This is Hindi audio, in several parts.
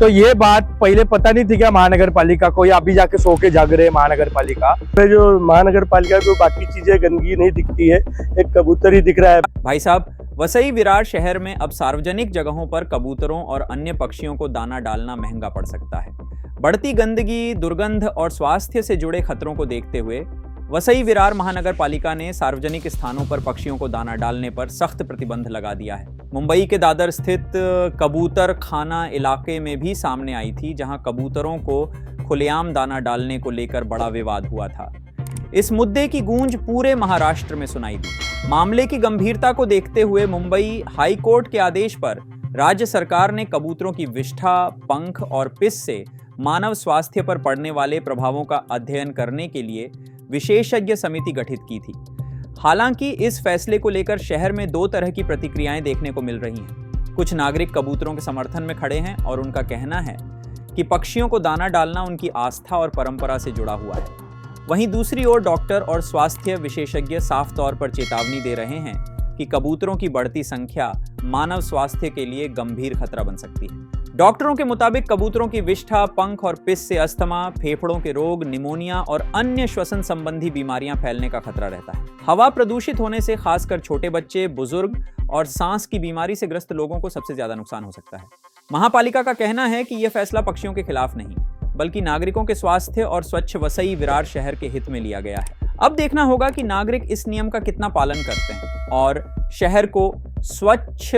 तो ये बात पहले पता नहीं थी क्या महानगर पालिका को, या अभी जाके सो के जाग रहे महानगर पालिका? जो महानगर पालिका को बाकी चीजें गंदगी नहीं दिखती है, एक कबूतर ही दिख रहा है। भाई साहब, वसई विरार शहर में अब सार्वजनिक जगहों पर कबूतरों और अन्य पक्षियों को दाना डालना महंगा पड़ सकता है। बढ़ती गंदगी, दुर्गंध और स्वास्थ्य से जुड़े खतरों को देखते हुए वसई विरार महानगर पालिका ने सार्वजनिक स्थानों पर पक्षियों को दाना डालने पर सख्त प्रतिबंध लगा दिया है। मुंबई के दादर स्थित कबूतर खाना इलाके में भी सामने आई थी, जहां कबूतरों को खुलेआम दाना डालने को लेकर बड़ा विवाद हुआ था। इस मुद्दे की गूंज पूरे महाराष्ट्र में सुनाई दी। मामले की गंभीरता को देखते हुए मुंबई हाई कोर्ट के आदेश पर राज्य सरकार ने कबूतरों की विष्ठा, पंख और पिस से मानव स्वास्थ्य पर पड़ने वाले प्रभावों का अध्ययन करने के लिए विशेषज्ञ समिति गठित की थी। हालांकि इस फैसले को लेकर शहर में दो तरह की प्रतिक्रियाएं देखने को मिल रही हैं। कुछ नागरिक कबूतरों के समर्थन में खड़े हैं और उनका कहना है कि पक्षियों को दाना डालना उनकी आस्था और परंपरा से जुड़ा हुआ है। वहीं दूसरी ओर डॉक्टर और स्वास्थ्य विशेषज्ञ साफ तौर पर चेतावनी दे रहे हैं कि कबूतरों की बढ़ती संख्या मानव स्वास्थ्य के लिए गंभीर खतरा बन सकती है। डॉक्टरों के मुताबिक कबूतरों की विष्ठा, पंख और पिस से अस्थमा, फेफड़ों के रोग, निमोनिया और अन्य श्वसन संबंधी बीमारियां फैलने का खतरा रहता है। हवा प्रदूषित होने से खासकर छोटे बच्चे, बुजुर्ग और सांस की बीमारी से ग्रस्त लोगों को सबसे ज्यादा नुकसान हो सकता है। महापालिका का कहना है कि यह फैसला पक्षियों के खिलाफ नहीं, बल्कि नागरिकों के स्वास्थ्य और स्वच्छ वसई विरार शहर के हित में लिया गया है। अब देखना होगा कि नागरिक इस नियम का कितना पालन करते हैं और शहर को स्वच्छ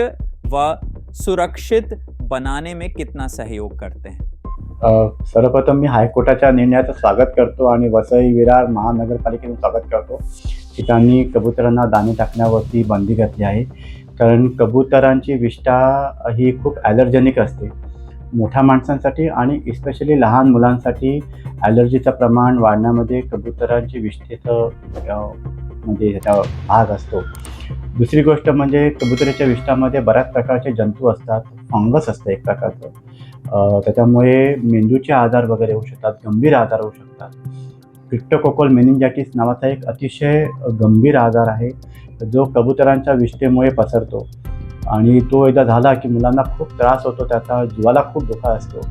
व सुरक्षित बनाने में कितना सहयोग करते हैं। सर्वप्रथम मी हायकोर्टाच्या निर्णयाचं स्वागत करतो आणि वसई विरार महानगरपालिकेचं स्वागत करतो की त्यांनी कबुतरांना दाणे टाकण्यावरती बंदी घातली आहे। कारण कबुतरांची विष्ठा ही खूप ॲलर्जेनिक असते मोठ्या माणसांसाठी आणि स्पेशली लहान मुलांसाठी ॲलर्जीचं प्रमाण वाढण्यामध्ये कबुतरांची विष्ठेचं म्हणजे ह्याचा भाग असतो। दुसरी गोष्ट म्हणजे कबुतराच्या विष्ठामध्ये बऱ्याच प्रकारचे जंतू असतात, फंगस असतं एक प्रकारचं, त्याच्यामुळे मेंदूचे आजार वगैरे होऊ शकतात, गंभीर आजार होऊ शकतात। क्रिप्टोकोकल मेनिंजायटिस नावाचा एक अतिशय गंभीर आजार आहे जो कबुतरांच्या विष्ठेमुळे पसरतो आणि तो एकदा झाला की मुलांना खूप त्रास होतो, त्याचा जीवाला खूप धोका असतो।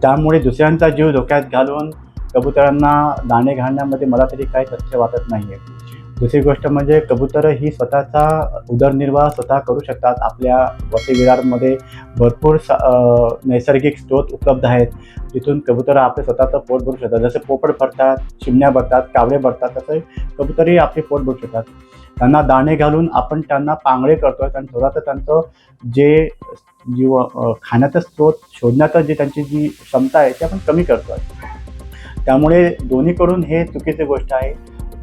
त्यामुळे दुसऱ्यांचा जीव धोक्यात घालून कबुतरांना दाणे घालण्यामध्ये मला तरी काही तथ्य वाटत नाही आहे। दुसरी गोष्ट म्हणजे कबुतरं ही स्वतःचा उदरनिर्वाह स्वतः करू शकतात। आपल्या वसई विरारमध्ये भरपूर नैसर्गिक स्रोत उपलब्ध आहेत, तिथून कबुतरं आपले स्वतःचं पोट भरू शकतात। जसे पोपट भरतात, चिमण्या भरतात, कावळे भरतात, तसे कबुतरही आपले पोट भरू शकतात। त्यांना दाणे घालून आपण त्यांना पांगळे करतोय आणि थोडंसं त्यांचं जे खाण्याचा स्रोत शोधण्याचं जे त्यांची जी क्षमता आहे ती आपण कमी करतोय। त्यामुळे दोन्हीकडून हे चुकीची गोष्ट आहे।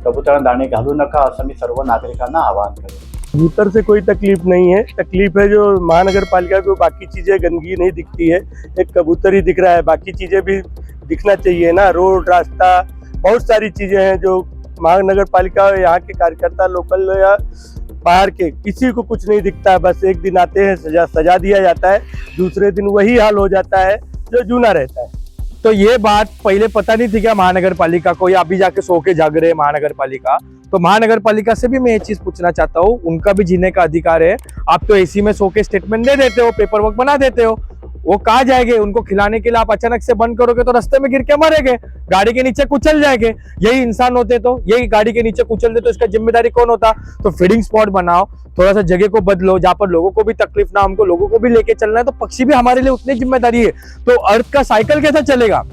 कबूतरांना दाणे घालू नका असं मी सर्व नागरिकांना आवाहन करेन। कबूतर से कोई तकलीफ नहीं है, तकलीफ है जो महानगर पालिका को बाकी चीजें गंदगी नहीं दिखती है, एक कबूतर ही दिख रहा है। बाकी चीजें भी दिखना चाहिए ना, रोड, रास्ता, बहुत सारी चीजें हैं जो महानगर पालिका यहाँ के कार्यकर्ता लोकल या बाहर के किसी को कुछ नहीं दिखता है। बस एक दिन आते हैं, सजा दिया जाता है, दूसरे दिन वही हाल हो जाता है जो जूना रहता है। तो ये बात पहले पता नहीं थी क्या महानगर पालिका को, या अभी जाके सो के जाग रहे महानगर पालिका? तो महानगर पालिका से भी मैं ये चीज पूछना चाहता हूँ, उनका भी जीने का अधिकार है। आप तो एसी में सो के स्टेटमेंट दे देते हो, पेपर वर्क बना देते हो, वो कहाँ जाएंगे? उनको खिलाने के लिए आप अचानक से बंद करोगे तो रास्ते में गिर के मरेंगे, गाड़ी के नीचे कुचल जाएंगे। यही इंसान होते तो यही गाड़ी के नीचे कुचल दे तो इसका जिम्मेदारी कौन होता? तो फीडिंग स्पॉट बनाओ, थोड़ा सा जगह को बदलो जहाँ पर लोगों को भी तकलीफ ना, हमको लोगों को भी लेके चलना है, तो पक्षी भी हमारे लिए उतनी जिम्मेदारी है। तो अर्थ का साइकिल कैसा चलेगा?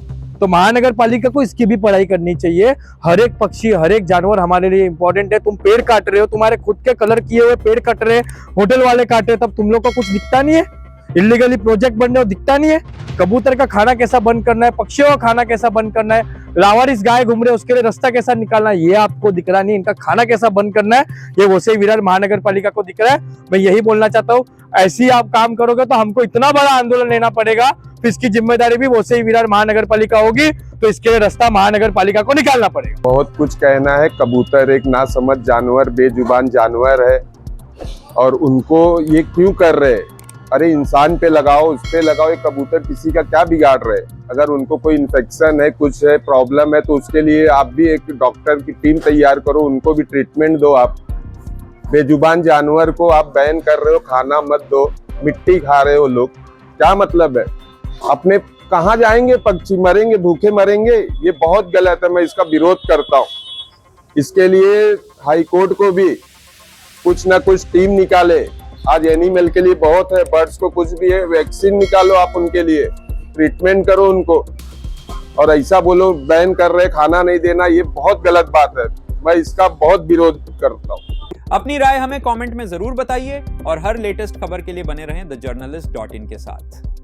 तो महानगर पालिका को इसकी भी पढ़ाई करनी चाहिए। हर एक पक्षी, हर एक जानवर हमारे लिए इंपॉर्टेंट है। तुम पेड़ काट रहे हो, तुम्हारे खुद के कलर किए हुए पेड़ कट रहे हैं, होटल वाले काट रहे, तब तुम लोग को कुछ दिखता नहीं है? इलीगली प्रोजेक्ट बन रहे हो, दिखता नहीं है? कबूतर का खाना कैसा बंद करना है, पक्षियों का खाना कैसा बंद करना है, लावारिस गाय घूम रहे उसके लिए रास्ता कैसा निकालना है, ये आपको दिख रहा नहीं। इनका खाना कैसा बंद करना है ये वसई विरार महानगर पालिका को दिख रहा है। मैं यही बोलना चाहता हूँ, ऐसी आप काम करोगे तो हमको इतना बड़ा आंदोलन लेना पड़ेगा, फिर इसकी जिम्मेदारी भी वसई विरार महानगर पालिका होगी, तो इसके लिए रास्ता महानगर पालिका को निकालना पड़ेगा। बहुत कुछ कहना है। कबूतर एक नासमझ जानवर, बेजुबान जानवर है और उनको ये क्यों कर रहे हैं? अरे इंसान पे लगाओ, उस पे लगाओ, ये कबूतर किसी का क्या बिगाड़ रहे? अगर उनको कोई इन्फेक्शन है, कुछ है, प्रॉब्लम है, तो उसके लिए आप भी एक डॉक्टर की टीम तैयार करो, उनको भी ट्रीटमेंट दो। आप बेजुबान जानवर को आप बैन कर रहे हो, खाना मत दो, मिट्टी खा रहे हो लोग, क्या मतलब है? अपने कहाँ जाएंगे पक्षी, मरेंगे, भूखे मरेंगे। ये बहुत गलत है, मैं इसका विरोध करता हूँ। इसके लिए हाई कोर्ट को भी कुछ ना कुछ टीम निकाले। आज एनिमल के लिए बहुत है, बर्ड्स को कुछ भी है, वैक्सीन निकालो आप उनके लिए, ट्रीटमेंट करो उनको। और ऐसा बोलो बैन कर रहे, खाना नहीं देना, ये बहुत गलत बात है। मैं इसका बहुत विरोध करता हूँ। अपनी राय हमें कमेंट में जरूर बताइए और हर लेटेस्ट खबर के लिए बने रहें thejurnalist.in के साथ।